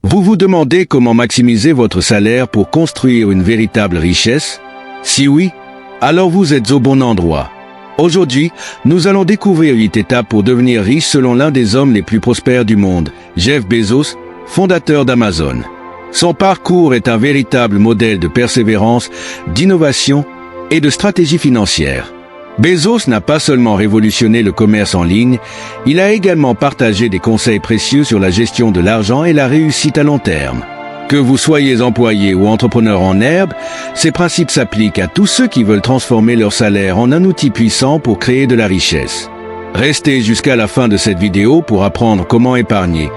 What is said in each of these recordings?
Vous vous demandez comment maximiser votre salaire pour construire une véritable richesse? Si oui, alors vous êtes au bon endroit. Aujourd'hui, nous allons découvrir 8 étapes pour devenir riche selon l'un des hommes les plus prospères du monde, Jeff Bezos, fondateur d'Amazon. Son parcours est un véritable modèle de persévérance, d'innovation et de stratégie financière. Bezos n'a pas seulement révolutionné le commerce en ligne, il a également partagé des conseils précieux sur la gestion de l'argent et la réussite à long terme. Que vous soyez employé ou entrepreneur en herbe, ces principes s'appliquent à tous ceux qui veulent transformer leur salaire en un outil puissant pour créer de la richesse. Restez jusqu'à la fin de cette vidéo pour apprendre comment épargner,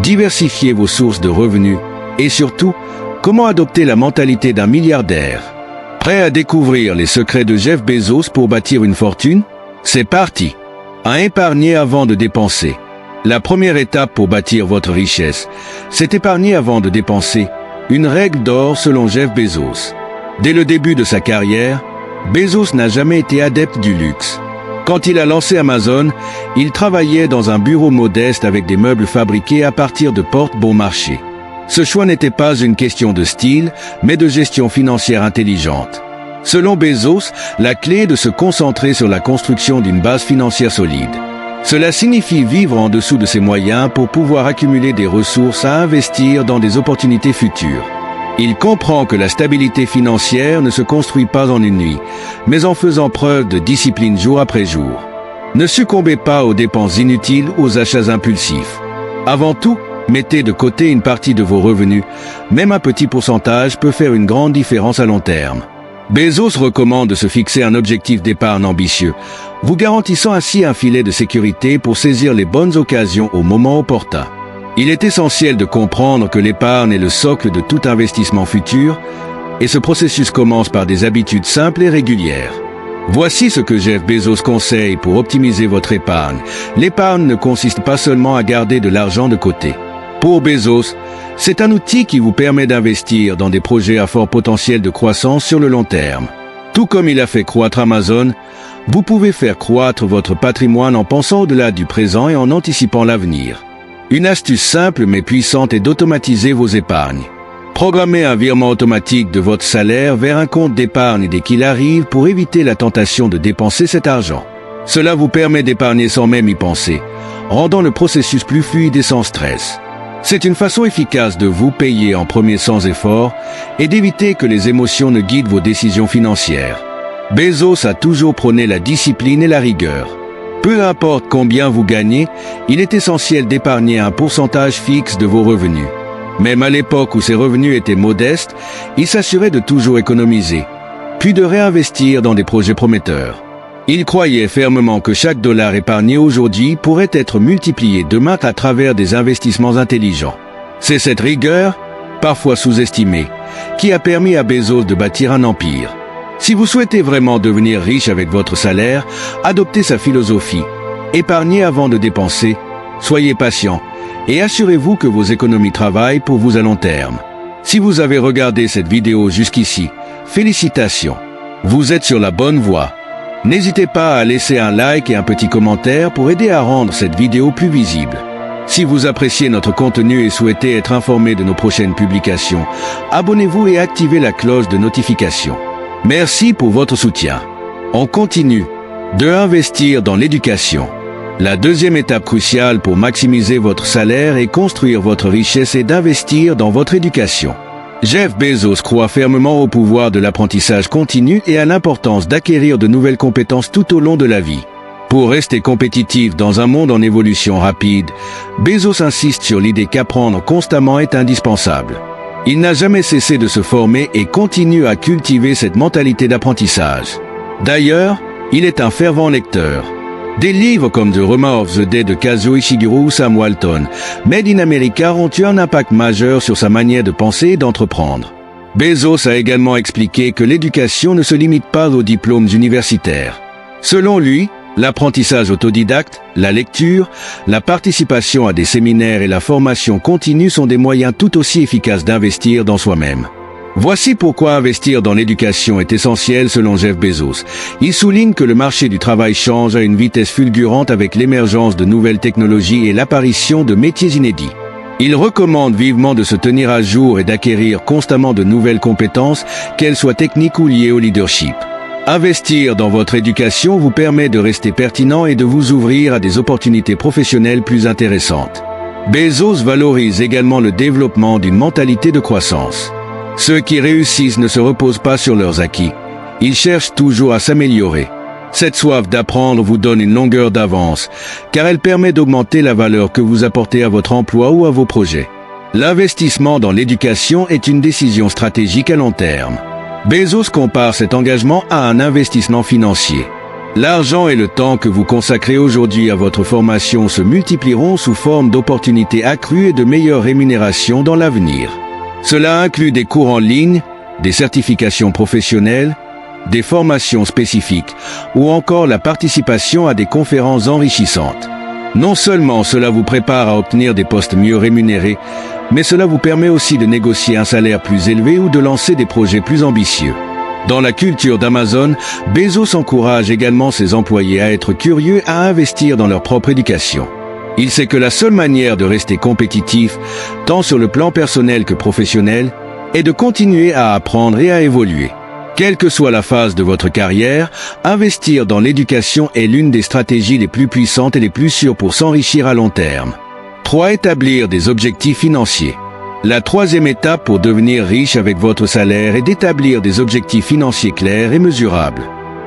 diversifier vos sources de revenus et surtout, comment adopter la mentalité d'un milliardaire. Prêt à découvrir les secrets de Jeff Bezos pour bâtir une fortune? C'est parti! À épargner avant de dépenser. La première étape pour bâtir votre richesse, c'est épargner avant de dépenser, une règle d'or selon Jeff Bezos. Dès le début de sa carrière, Bezos n'a jamais été adepte du luxe. Quand il a lancé Amazon, il travaillait dans un bureau modeste avec des meubles fabriqués à partir de portes bon marché. Ce choix n'était pas une question de style, mais de gestion financière intelligente. Selon Bezos, la clé est de se concentrer sur la construction d'une base financière solide. Cela signifie vivre en dessous de ses moyens pour pouvoir accumuler des ressources à investir dans des opportunités futures. Il comprend que la stabilité financière ne se construit pas en une nuit, mais en faisant preuve de discipline jour après jour. Ne succombez pas aux dépenses inutiles ou aux achats impulsifs. Avant tout, mettez de côté une partie de vos revenus, même un petit pourcentage peut faire une grande différence à long terme. Bezos recommande de se fixer un objectif d'épargne ambitieux, vous garantissant ainsi un filet de sécurité pour saisir les bonnes occasions au moment opportun. Il est essentiel de comprendre que l'épargne est le socle de tout investissement futur, et ce processus commence par des habitudes simples et régulières. Voici ce que Jeff Bezos conseille pour optimiser votre épargne. L'épargne ne consiste pas seulement à garder de l'argent de côté. Pour Bezos, c'est un outil qui vous permet d'investir dans des projets à fort potentiel de croissance sur le long terme. Tout comme il a fait croître Amazon, vous pouvez faire croître votre patrimoine en pensant au-delà du présent et en anticipant l'avenir. Une astuce simple mais puissante est d'automatiser vos épargnes. Programmez un virement automatique de votre salaire vers un compte d'épargne dès qu'il arrive pour éviter la tentation de dépenser cet argent. Cela vous permet d'épargner sans même y penser, rendant le processus plus fluide et sans stress. C'est une façon efficace de vous payer en premier sans effort et d'éviter que les émotions ne guident vos décisions financières. Bezos a toujours prôné la discipline et la rigueur. Peu importe combien vous gagnez, il est essentiel d'épargner un pourcentage fixe de vos revenus. Même à l'époque où ses revenus étaient modestes, il s'assurait de toujours économiser, puis de réinvestir dans des projets prometteurs. Il croyait fermement que chaque dollar épargné aujourd'hui pourrait être multiplié demain à travers des investissements intelligents. C'est cette rigueur, parfois sous-estimée, qui a permis à Bezos de bâtir un empire. Si vous souhaitez vraiment devenir riche avec votre salaire, adoptez sa philosophie. Épargnez avant de dépenser, soyez patient et assurez-vous que vos économies travaillent pour vous à long terme. Si vous avez regardé cette vidéo jusqu'ici, félicitations, vous êtes sur la bonne voie. N'hésitez pas à laisser un like et un petit commentaire pour aider à rendre cette vidéo plus visible. Si vous appréciez notre contenu et souhaitez être informé de nos prochaines publications, abonnez-vous et activez la cloche de notification. Merci pour votre soutien. On continue de investir dans l'éducation. La deuxième étape cruciale pour maximiser votre salaire et construire votre richesse est d'investir dans votre éducation. Jeff Bezos croit fermement au pouvoir de l'apprentissage continu et à l'importance d'acquérir de nouvelles compétences tout au long de la vie. Pour rester compétitif dans un monde en évolution rapide, Bezos insiste sur l'idée qu'apprendre constamment est indispensable. Il n'a jamais cessé de se former et continue à cultiver cette mentalité d'apprentissage. D'ailleurs, il est un fervent lecteur. Des livres comme The Roma of the Day de Kazuo Ishiguro ou Sam Walton, Made in America ont eu un impact majeur sur sa manière de penser et d'entreprendre. Bezos a également expliqué que l'éducation ne se limite pas aux diplômes universitaires. Selon lui, l'apprentissage autodidacte, la lecture, la participation à des séminaires et la formation continue sont des moyens tout aussi efficaces d'investir dans soi-même. Voici pourquoi investir dans l'éducation est essentiel selon Jeff Bezos. Il souligne que le marché du travail change à une vitesse fulgurante avec l'émergence de nouvelles technologies et l'apparition de métiers inédits. Il recommande vivement de se tenir à jour et d'acquérir constamment de nouvelles compétences, qu'elles soient techniques ou liées au leadership. Investir dans votre éducation vous permet de rester pertinent et de vous ouvrir à des opportunités professionnelles plus intéressantes. Bezos valorise également le développement d'une mentalité de croissance. Ceux qui réussissent ne se reposent pas sur leurs acquis. Ils cherchent toujours à s'améliorer. Cette soif d'apprendre vous donne une longueur d'avance, car elle permet d'augmenter la valeur que vous apportez à votre emploi ou à vos projets. L'investissement dans l'éducation est une décision stratégique à long terme. Bezos compare cet engagement à un investissement financier. L'argent et le temps que vous consacrez aujourd'hui à votre formation se multiplieront sous forme d'opportunités accrues et de meilleures rémunérations dans l'avenir. Cela inclut des cours en ligne, des certifications professionnelles, des formations spécifiques ou encore la participation à des conférences enrichissantes. Non seulement cela vous prépare à obtenir des postes mieux rémunérés, mais cela vous permet aussi de négocier un salaire plus élevé ou de lancer des projets plus ambitieux. Dans la culture d'Amazon, Bezos encourage également ses employés à être curieux à investir dans leur propre éducation. Il sait que la seule manière de rester compétitif, tant sur le plan personnel que professionnel, est de continuer à apprendre et à évoluer. Quelle que soit la phase de votre carrière, investir dans l'éducation est l'une des stratégies les plus puissantes et les plus sûres pour s'enrichir à long terme. 3. Établir des objectifs financiers. La troisième étape pour devenir riche avec votre salaire est d'établir des objectifs financiers clairs et mesurables.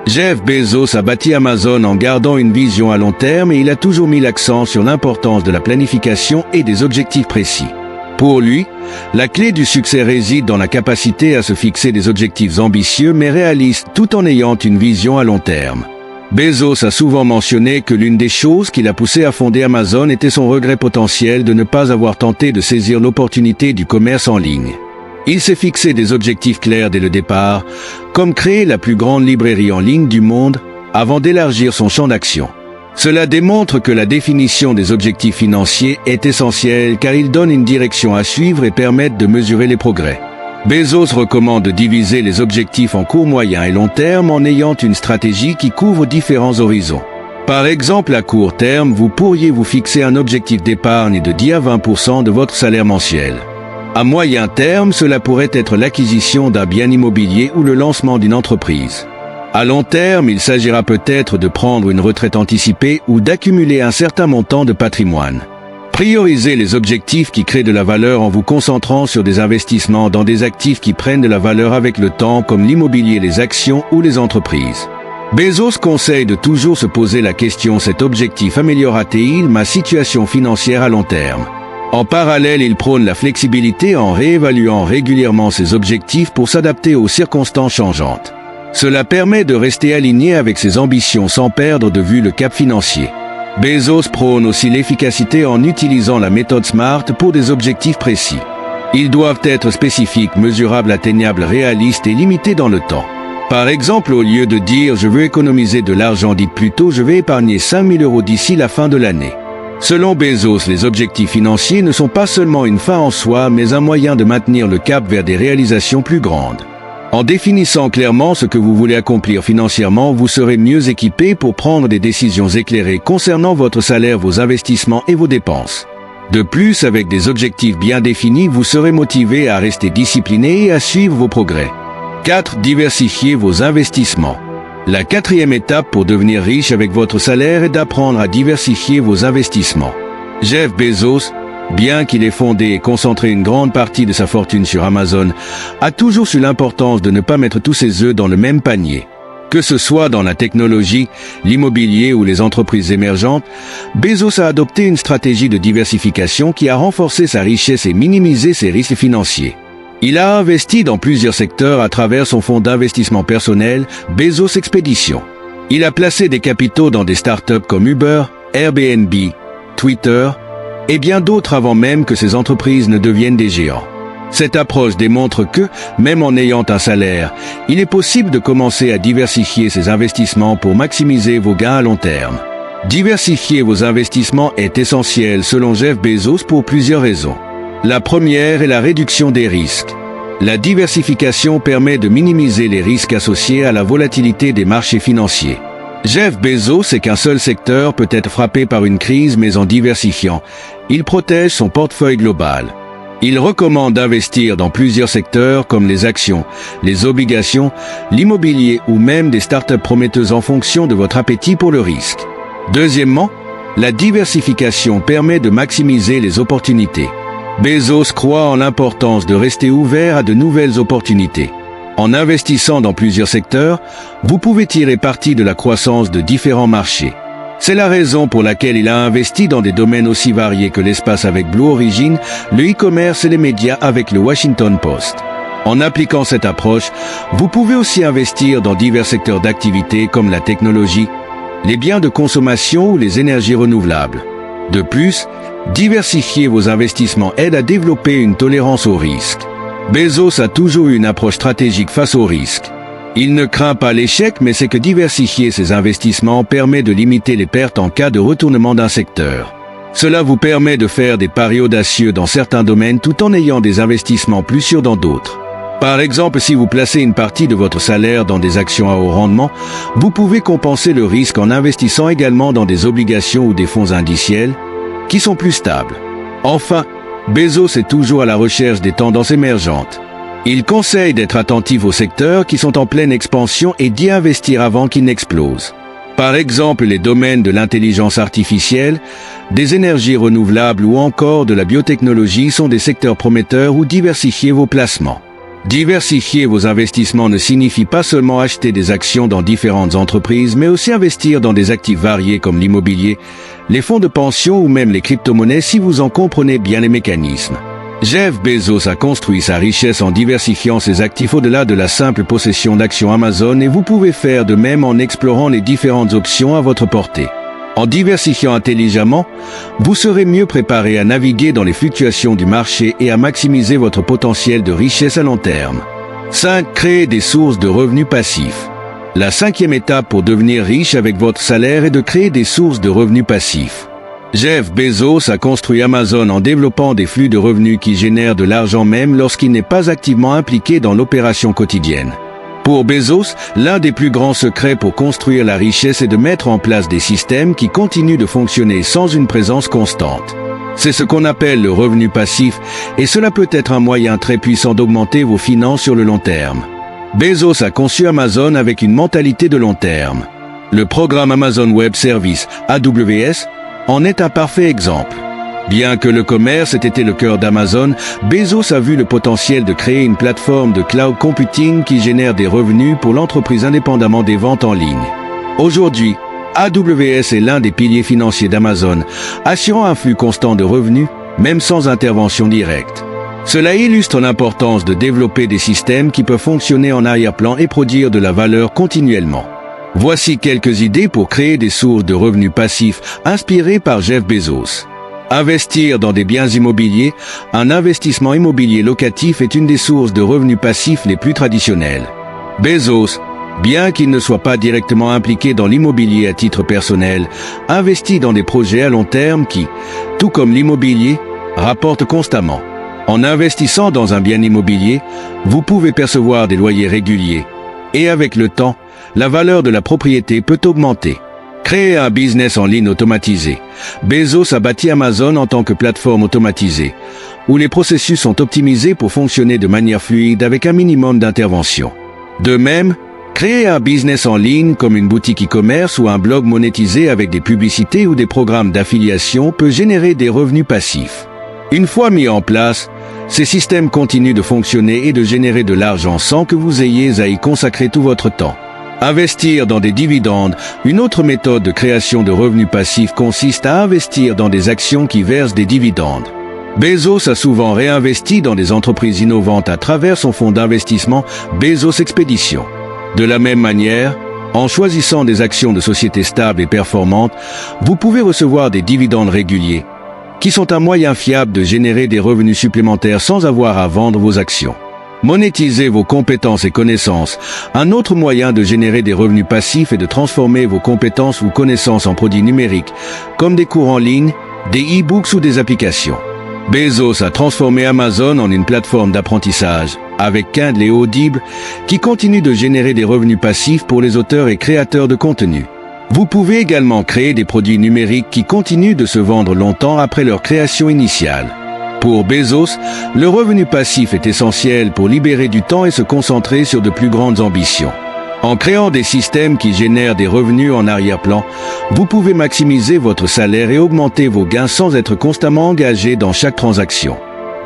Jeff Bezos a bâti Amazon en gardant une vision à long terme et il a toujours mis l'accent sur l'importance de la planification et des objectifs précis. Pour lui, la clé du succès réside dans la capacité à se fixer des objectifs ambitieux mais réalistes tout en ayant une vision à long terme. Bezos a souvent mentionné que l'une des choses qui l'a poussé à fonder Amazon était son regret potentiel de ne pas avoir tenté de saisir l'opportunité du commerce en ligne. Il s'est fixé des objectifs clairs dès le départ, comme créer la plus grande librairie en ligne du monde avant d'élargir son champ d'action. Cela démontre que la définition des objectifs financiers est essentielle car ils donnent une direction à suivre et permettent de mesurer les progrès. Bezos recommande de diviser les objectifs en court, moyen et long terme en ayant une stratégie qui couvre différents horizons. Par exemple, à court terme, vous pourriez vous fixer un objectif d'épargne de 10 à 20% de votre salaire mensuel. À moyen terme, cela pourrait être l'acquisition d'un bien immobilier ou le lancement d'une entreprise. À long terme, il s'agira peut-être de prendre une retraite anticipée ou d'accumuler un certain montant de patrimoine. Priorisez les objectifs qui créent de la valeur en vous concentrant sur des investissements dans des actifs qui prennent de la valeur avec le temps comme l'immobilier, les actions ou les entreprises. Bezos conseille de toujours se poser la question: cet objectif améliorera-t-il ma situation financière à long terme? En parallèle, il prône la flexibilité en réévaluant régulièrement ses objectifs pour s'adapter aux circonstances changeantes. Cela permet de rester aligné avec ses ambitions sans perdre de vue le cap financier. Bezos prône aussi l'efficacité en utilisant la méthode SMART pour des objectifs précis. Ils doivent être spécifiques, mesurables, atteignables, réalistes et limités dans le temps. Par exemple, au lieu de dire « je veux économiser de l'argent », dites plutôt « je vais épargner 5 000 € d'ici la fin de l'année ». Selon Bezos, les objectifs financiers ne sont pas seulement une fin en soi, mais un moyen de maintenir le cap vers des réalisations plus grandes. En définissant clairement ce que vous voulez accomplir financièrement, vous serez mieux équipé pour prendre des décisions éclairées concernant votre salaire, vos investissements et vos dépenses. De plus, avec des objectifs bien définis, vous serez motivé à rester discipliné et à suivre vos progrès. 4. Diversifiez vos investissements. La quatrième étape pour devenir riche avec votre salaire est d'apprendre à diversifier vos investissements. Jeff Bezos, bien qu'il ait fondé et concentré une grande partie de sa fortune sur Amazon, a toujours su l'importance de ne pas mettre tous ses œufs dans le même panier. Que ce soit dans la technologie, l'immobilier ou les entreprises émergentes, Bezos a adopté une stratégie de diversification qui a renforcé sa richesse et minimisé ses risques financiers. Il a investi dans plusieurs secteurs à travers son fonds d'investissement personnel, Bezos Expeditions. Il a placé des capitaux dans des startups comme Uber, Airbnb, Twitter, et bien d'autres avant même que ces entreprises ne deviennent des géants. Cette approche démontre que, même en ayant un salaire, il est possible de commencer à diversifier ses investissements pour maximiser vos gains à long terme. Diversifier vos investissements est essentiel selon Jeff Bezos pour plusieurs raisons. La première est la réduction des risques. La diversification permet de minimiser les risques associés à la volatilité des marchés financiers. Jeff Bezos sait qu'un seul secteur peut être frappé par une crise, mais en diversifiant, il protège son portefeuille global. Il recommande d'investir dans plusieurs secteurs comme les actions, les obligations, l'immobilier ou même des startups prometteuses en fonction de votre appétit pour le risque. Deuxièmement, la diversification permet de maximiser les opportunités. Bezos croit en l'importance de rester ouvert à de nouvelles opportunités. En investissant dans plusieurs secteurs, vous pouvez tirer parti de la croissance de différents marchés. C'est la raison pour laquelle il a investi dans des domaines aussi variés que l'espace avec Blue Origin, le e-commerce et les médias avec le Washington Post. En appliquant cette approche, vous pouvez aussi investir dans divers secteurs d'activité comme la technologie, les biens de consommation ou les énergies renouvelables. De plus, diversifier vos investissements aide à développer une tolérance au risque. Bezos a toujours eu une approche stratégique face au risque. Il ne craint pas l'échec, mais c'est que diversifier ses investissements permet de limiter les pertes en cas de retournement d'un secteur. Cela vous permet de faire des paris audacieux dans certains domaines tout en ayant des investissements plus sûrs dans d'autres. Par exemple, si vous placez une partie de votre salaire dans des actions à haut rendement, vous pouvez compenser le risque en investissant également dans des obligations ou des fonds indiciels qui sont plus stables. Enfin, Bezos est toujours à la recherche des tendances émergentes. Il conseille d'être attentif aux secteurs qui sont en pleine expansion et d'y investir avant qu'ils n'explosent. Par exemple, les domaines de l'intelligence artificielle, des énergies renouvelables ou encore de la biotechnologie sont des secteurs prometteurs où diversifiez vos placements. Diversifier vos investissements ne signifie pas seulement acheter des actions dans différentes entreprises, mais aussi investir dans des actifs variés comme l'immobilier, les fonds de pension ou même les crypto-monnaies si vous en comprenez bien les mécanismes. Jeff Bezos a construit sa richesse en diversifiant ses actifs au-delà de la simple possession d'actions Amazon et vous pouvez faire de même en explorant les différentes options à votre portée. En diversifiant intelligemment, vous serez mieux préparé à naviguer dans les fluctuations du marché et à maximiser votre potentiel de richesse à long terme. 5. Créer des sources de revenus passifs. La 5e étape pour devenir riche avec votre salaire est de créer des sources de revenus passifs. Jeff Bezos a construit Amazon en développant des flux de revenus qui génèrent de l'argent même lorsqu'il n'est pas activement impliqué dans l'opération quotidienne. Pour Bezos, l'un des plus grands secrets pour construire la richesse est de mettre en place des systèmes qui continuent de fonctionner sans une présence constante. C'est ce qu'on appelle le revenu passif et cela peut être un moyen très puissant d'augmenter vos finances sur le long terme. Bezos a conçu Amazon avec une mentalité de long terme. Le programme Amazon Web Services, AWS, en est un parfait exemple. Bien que le commerce ait été le cœur d'Amazon, Bezos a vu le potentiel de créer une plateforme de cloud computing qui génère des revenus pour l'entreprise indépendamment des ventes en ligne. Aujourd'hui, AWS est l'un des piliers financiers d'Amazon, assurant un flux constant de revenus, même sans intervention directe. Cela illustre l'importance de développer des systèmes qui peuvent fonctionner en arrière-plan et produire de la valeur continuellement. Voici quelques idées pour créer des sources de revenus passifs inspirées par Jeff Bezos. Investir dans des biens immobiliers, un investissement immobilier locatif est une des sources de revenus passifs les plus traditionnelles. Bezos, bien qu'il ne soit pas directement impliqué dans l'immobilier à titre personnel, investit dans des projets à long terme qui, tout comme l'immobilier, rapportent constamment. En investissant dans un bien immobilier, vous pouvez percevoir des loyers réguliers. Et avec le temps, la valeur de la propriété peut augmenter. Créer un business en ligne automatisé. Bezos a bâti Amazon en tant que plateforme automatisée, où les processus sont optimisés pour fonctionner de manière fluide avec un minimum d'intervention. De même, créer un business en ligne comme une boutique e-commerce ou un blog monétisé avec des publicités ou des programmes d'affiliation peut générer des revenus passifs. Une fois mis en place, ces systèmes continuent de fonctionner et de générer de l'argent sans que vous ayez à y consacrer tout votre temps. Investir dans des dividendes. Une autre méthode de création de revenus passifs consiste à investir dans des actions qui versent des dividendes. Bezos a souvent réinvesti dans des entreprises innovantes à travers son fonds d'investissement Bezos Expeditions. De la même manière, en choisissant des actions de sociétés stables et performantes, vous pouvez recevoir des dividendes réguliers, qui sont un moyen fiable de générer des revenus supplémentaires sans avoir à vendre vos actions. Monétisez vos compétences et connaissances. Un autre moyen de générer des revenus passifs est de transformer vos compétences ou connaissances en produits numériques, comme des cours en ligne, des e-books ou des applications. Bezos a transformé Amazon en une plateforme d'apprentissage, avec Kindle et Audible, qui continue de générer des revenus passifs pour les auteurs et créateurs de contenu. Vous pouvez également créer des produits numériques qui continuent de se vendre longtemps après leur création initiale. Pour Bezos, le revenu passif est essentiel pour libérer du temps et se concentrer sur de plus grandes ambitions. En créant des systèmes qui génèrent des revenus en arrière-plan, vous pouvez maximiser votre salaire et augmenter vos gains sans être constamment engagé dans chaque transaction.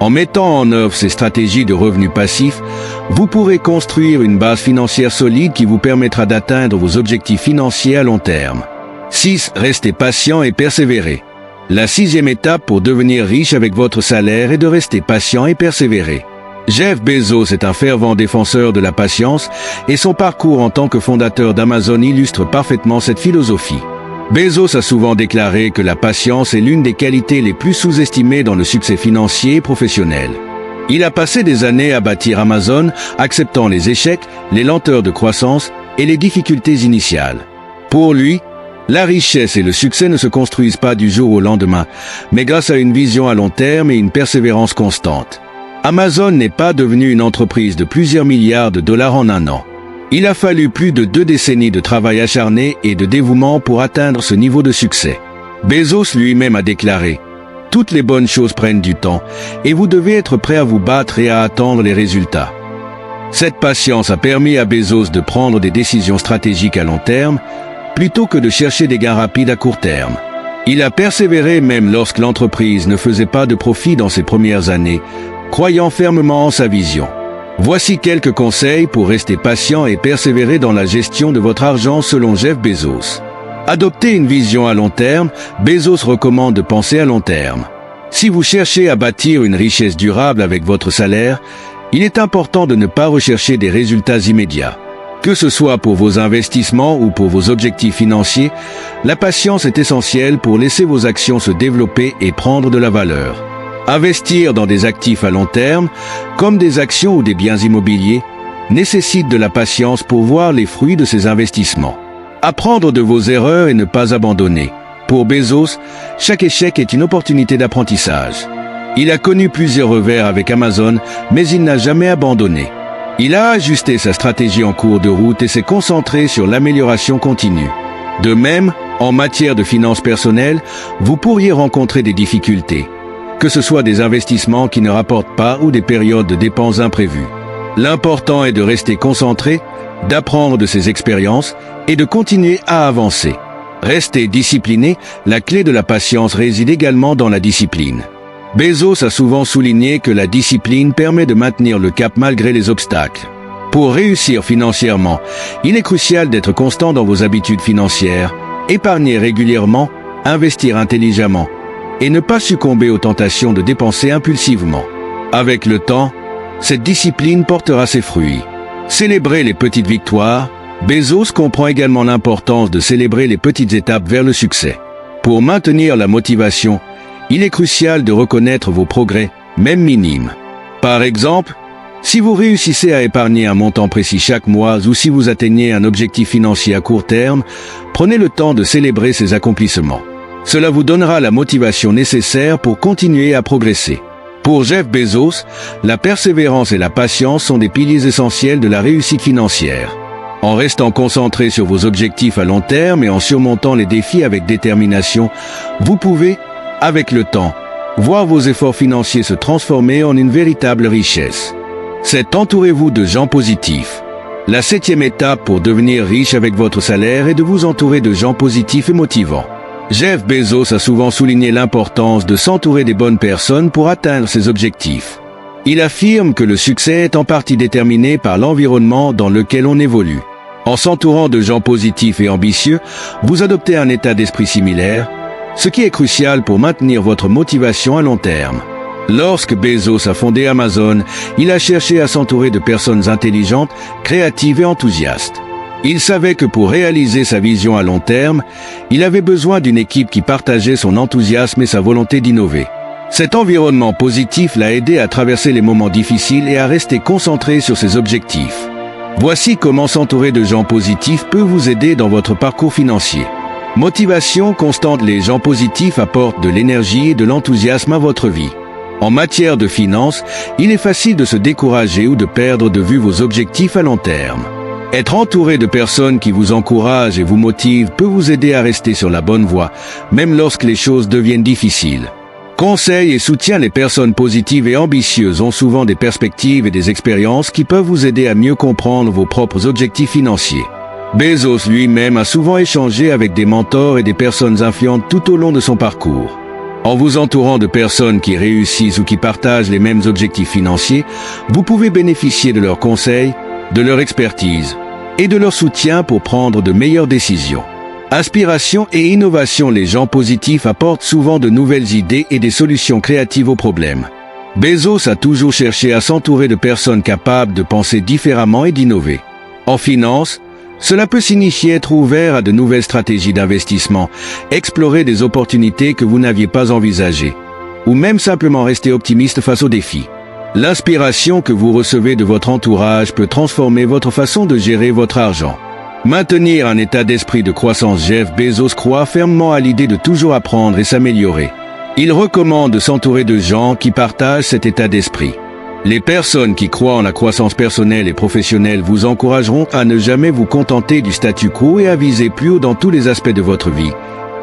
En mettant en œuvre ces stratégies de revenus passifs, vous pourrez construire une base financière solide qui vous permettra d'atteindre vos objectifs financiers à long terme. 6. Restez patient et persévérez. La 6e étape pour devenir riche avec votre salaire est de rester patient et persévérer. Jeff Bezos est un fervent défenseur de la patience et son parcours en tant que fondateur d'Amazon illustre parfaitement cette philosophie. Bezos a souvent déclaré que la patience est l'une des qualités les plus sous-estimées dans le succès financier et professionnel. Il a passé des années à bâtir Amazon, acceptant les échecs, les lenteurs de croissance et les difficultés initiales. Pour lui, la richesse et le succès ne se construisent pas du jour au lendemain, mais grâce à une vision à long terme et une persévérance constante. Amazon n'est pas devenue une entreprise de plusieurs milliards de dollars en un an. Il a fallu plus de 2 décennies de travail acharné et de dévouement pour atteindre ce niveau de succès. Bezos lui-même a déclaré « Toutes les bonnes choses prennent du temps et vous devez être prêt à vous battre et à attendre les résultats. » Cette patience a permis à Bezos de prendre des décisions stratégiques à long terme plutôt que de chercher des gains rapides à court terme. Il a persévéré même lorsque l'entreprise ne faisait pas de profit dans ses premières années, croyant fermement en sa vision. Voici quelques conseils pour rester patient et persévérer dans la gestion de votre argent selon Jeff Bezos. Adoptez une vision à long terme. Bezos recommande de penser à long terme. Si vous cherchez à bâtir une richesse durable avec votre salaire, il est important de ne pas rechercher des résultats immédiats. Que ce soit pour vos investissements ou pour vos objectifs financiers, la patience est essentielle pour laisser vos actions se développer et prendre de la valeur. Investir dans des actifs à long terme, comme des actions ou des biens immobiliers, nécessite de la patience pour voir les fruits de ces investissements. Apprendre de vos erreurs et ne pas abandonner. Pour Bezos, chaque échec est une opportunité d'apprentissage. Il a connu plusieurs revers avec Amazon, mais il n'a jamais abandonné. Il a ajusté sa stratégie en cours de route et s'est concentré sur l'amélioration continue. De même, en matière de finances personnelles, vous pourriez rencontrer des difficultés, que ce soit des investissements qui ne rapportent pas ou des périodes de dépenses imprévues. L'important est de rester concentré, d'apprendre de ces expériences et de continuer à avancer. Rester discipliné, la clé de la patience réside également dans la discipline. Bezos a souvent souligné que la discipline permet de maintenir le cap malgré les obstacles. Pour réussir financièrement, il est crucial d'être constant dans vos habitudes financières, épargner régulièrement, investir intelligemment, et ne pas succomber aux tentations de dépenser impulsivement. Avec le temps, cette discipline portera ses fruits. Célébrer les petites victoires. Bezos comprend également l'importance de célébrer les petites étapes vers le succès. Pour maintenir la motivation, il est crucial de reconnaître vos progrès, même minimes. Par exemple, si vous réussissez à épargner un montant précis chaque mois ou si vous atteignez un objectif financier à court terme, prenez le temps de célébrer ces accomplissements. Cela vous donnera la motivation nécessaire pour continuer à progresser. Pour Jeff Bezos, la persévérance et la patience sont des piliers essentiels de la réussite financière. En restant concentré sur vos objectifs à long terme et en surmontant les défis avec détermination, vous pouvez, avec le temps, voir vos efforts financiers se transformer en une véritable richesse. 7. Entourez-vous de gens positifs. La 7e étape pour devenir riche avec votre salaire est de vous entourer de gens positifs et motivants. Jeff Bezos a souvent souligné l'importance de s'entourer des bonnes personnes pour atteindre ses objectifs. Il affirme que le succès est en partie déterminé par l'environnement dans lequel on évolue. En s'entourant de gens positifs et ambitieux, vous adoptez un état d'esprit similaire, ce qui est crucial pour maintenir votre motivation à long terme. Lorsque Bezos a fondé Amazon, il a cherché à s'entourer de personnes intelligentes, créatives et enthousiastes. Il savait que pour réaliser sa vision à long terme, il avait besoin d'une équipe qui partageait son enthousiasme et sa volonté d'innover. Cet environnement positif l'a aidé à traverser les moments difficiles et à rester concentré sur ses objectifs. Voici comment s'entourer de gens positifs peut vous aider dans votre parcours financier. Motivation constante. Les gens positifs apportent de l'énergie et de l'enthousiasme à votre vie. En matière de finances, il est facile de se décourager ou de perdre de vue vos objectifs à long terme. Être entouré de personnes qui vous encouragent et vous motivent peut vous aider à rester sur la bonne voie, même lorsque les choses deviennent difficiles. Conseils et soutien. Les personnes positives et ambitieuses ont souvent des perspectives et des expériences qui peuvent vous aider à mieux comprendre vos propres objectifs financiers. Bezos lui-même a souvent échangé avec des mentors et des personnes influentes tout au long de son parcours. En vous entourant de personnes qui réussissent ou qui partagent les mêmes objectifs financiers, vous pouvez bénéficier de leurs conseils, de leur expertise et de leur soutien pour prendre de meilleures décisions. Inspiration et innovation. Les gens positifs apportent souvent de nouvelles idées et des solutions créatives aux problèmes. Bezos a toujours cherché à s'entourer de personnes capables de penser différemment et d'innover. En finance, cela peut signifier être ouvert à de nouvelles stratégies d'investissement, explorer des opportunités que vous n'aviez pas envisagées, ou même simplement rester optimiste face aux défis. L'inspiration que vous recevez de votre entourage peut transformer votre façon de gérer votre argent. Maintenir un état d'esprit de croissance. Jeff Bezos croit fermement à l'idée de toujours apprendre et s'améliorer. Il recommande de s'entourer de gens qui partagent cet état d'esprit. Les personnes qui croient en la croissance personnelle et professionnelle vous encourageront à ne jamais vous contenter du statu quo et à viser plus haut dans tous les aspects de votre vie,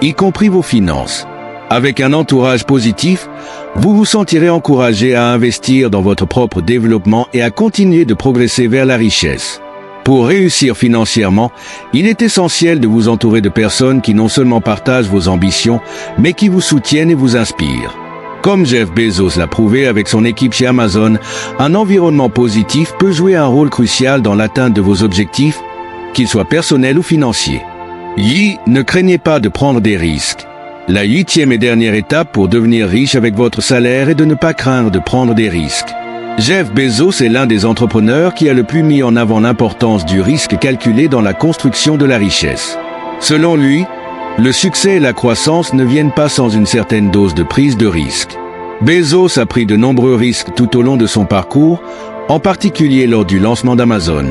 y compris vos finances. Avec un entourage positif, vous vous sentirez encouragé à investir dans votre propre développement et à continuer de progresser vers la richesse. Pour réussir financièrement, il est essentiel de vous entourer de personnes qui non seulement partagent vos ambitions, mais qui vous soutiennent et vous inspirent. Comme Jeff Bezos l'a prouvé avec son équipe chez Amazon, un environnement positif peut jouer un rôle crucial dans l'atteinte de vos objectifs, qu'ils soient personnels ou financiers. Ne craignez pas de prendre des risques. La 8e et dernière étape pour devenir riche avec votre salaire est de ne pas craindre de prendre des risques. Jeff Bezos est l'un des entrepreneurs qui a le plus mis en avant l'importance du risque calculé dans la construction de la richesse. Selon lui, le succès et la croissance ne viennent pas sans une certaine dose de prise de risque. Bezos a pris de nombreux risques tout au long de son parcours, en particulier lors du lancement d'Amazon.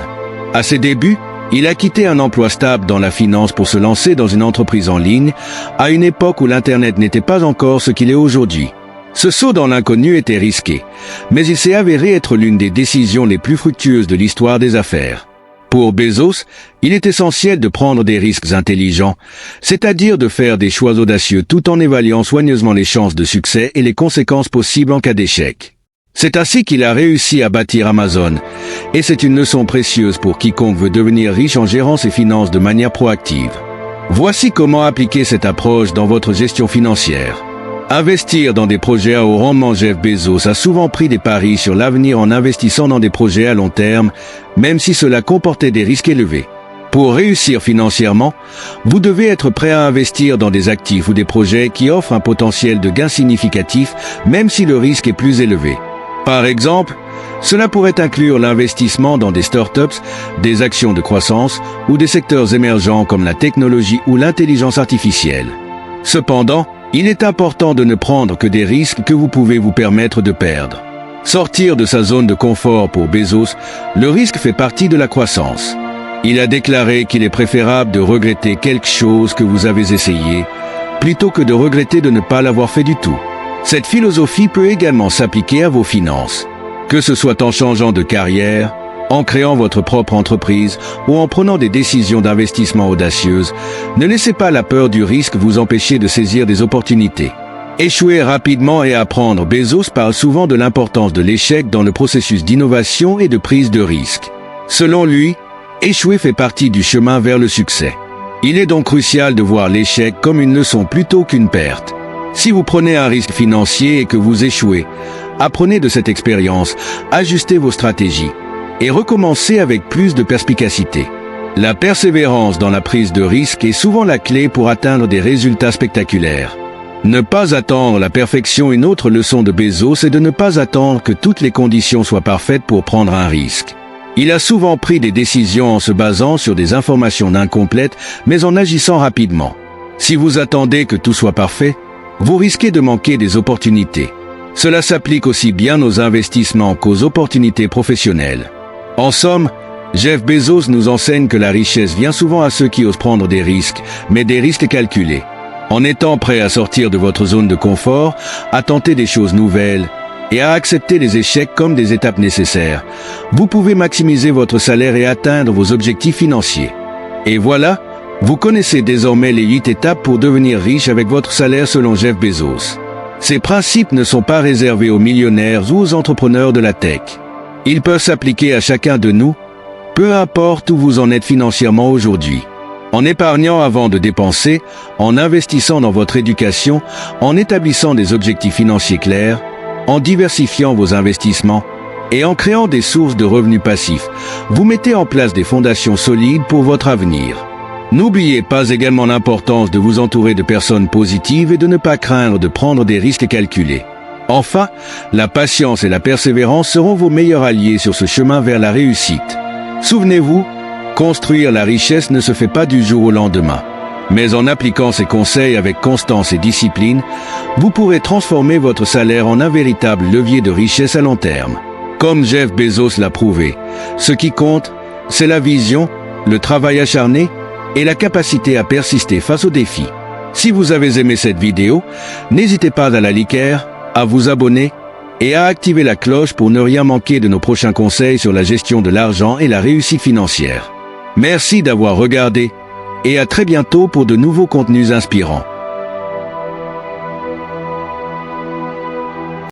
À ses débuts, il a quitté un emploi stable dans la finance pour se lancer dans une entreprise en ligne, à une époque où l'Internet n'était pas encore ce qu'il est aujourd'hui. Ce saut dans l'inconnu était risqué, mais il s'est avéré être l'une des décisions les plus fructueuses de l'histoire des affaires. Pour Bezos, il est essentiel de prendre des risques intelligents, c'est-à-dire de faire des choix audacieux tout en évaluant soigneusement les chances de succès et les conséquences possibles en cas d'échec. C'est ainsi qu'il a réussi à bâtir Amazon, et c'est une leçon précieuse pour quiconque veut devenir riche en gérant ses finances de manière proactive. Voici comment appliquer cette approche dans votre gestion financière. Investir dans des projets à haut rendement. Jeff Bezos a souvent pris des paris sur l'avenir en investissant dans des projets à long terme, même si cela comportait des risques élevés. Pour réussir financièrement, vous devez être prêt à investir dans des actifs ou des projets qui offrent un potentiel de gain significatif, même si le risque est plus élevé. Par exemple, cela pourrait inclure l'investissement dans des startups, des actions de croissance ou des secteurs émergents comme la technologie ou l'intelligence artificielle. Cependant, il est important de ne prendre que des risques que vous pouvez vous permettre de perdre. Sortir de sa zone de confort. Pour Bezos, le risque fait partie de la croissance. Il a déclaré qu'il est préférable de regretter quelque chose que vous avez essayé, plutôt que de regretter de ne pas l'avoir fait du tout. Cette philosophie peut également s'appliquer à vos finances. Que ce soit en changeant de carrière, en créant votre propre entreprise ou en prenant des décisions d'investissement audacieuses, ne laissez pas la peur du risque vous empêcher de saisir des opportunités. Échouer rapidement et apprendre. Bezos parle souvent de l'importance de l'échec dans le processus d'innovation et de prise de risque. Selon lui, échouer fait partie du chemin vers le succès. Il est donc crucial de voir l'échec comme une leçon plutôt qu'une perte. Si vous prenez un risque financier et que vous échouez, apprenez de cette expérience, ajustez vos stratégies et recommencez avec plus de perspicacité. La persévérance dans la prise de risque est souvent la clé pour atteindre des résultats spectaculaires. Ne pas attendre la perfection. Une autre leçon de Bezos est de ne pas attendre que toutes les conditions soient parfaites pour prendre un risque. Il a souvent pris des décisions en se basant sur des informations incomplètes, mais en agissant rapidement. Si vous attendez que tout soit parfait, vous risquez de manquer des opportunités. Cela s'applique aussi bien aux investissements qu'aux opportunités professionnelles. En somme, Jeff Bezos nous enseigne que la richesse vient souvent à ceux qui osent prendre des risques, mais des risques calculés. En étant prêt à sortir de votre zone de confort, à tenter des choses nouvelles et à accepter les échecs comme des étapes nécessaires, vous pouvez maximiser votre salaire et atteindre vos objectifs financiers. Et voilà, vous connaissez désormais les 8 étapes pour devenir riche avec votre salaire selon Jeff Bezos. Ces principes ne sont pas réservés aux millionnaires ou aux entrepreneurs de la tech. Ils peuvent s'appliquer à chacun de nous, peu importe où vous en êtes financièrement aujourd'hui. En épargnant avant de dépenser, en investissant dans votre éducation, en établissant des objectifs financiers clairs, en diversifiant vos investissements et en créant des sources de revenus passifs, vous mettez en place des fondations solides pour votre avenir. N'oubliez pas également l'importance de vous entourer de personnes positives et de ne pas craindre de prendre des risques calculés. Enfin, la patience et la persévérance seront vos meilleurs alliés sur ce chemin vers la réussite. Souvenez-vous, construire la richesse ne se fait pas du jour au lendemain. Mais en appliquant ces conseils avec constance et discipline, vous pourrez transformer votre salaire en un véritable levier de richesse à long terme. Comme Jeff Bezos l'a prouvé, ce qui compte, c'est la vision, le travail acharné et la capacité à persister face aux défis. Si vous avez aimé cette vidéo, n'hésitez pas à la liker, à vous abonner et à activer la cloche pour ne rien manquer de nos prochains conseils sur la gestion de l'argent et la réussite financière. Merci d'avoir regardé et à très bientôt pour de nouveaux contenus inspirants.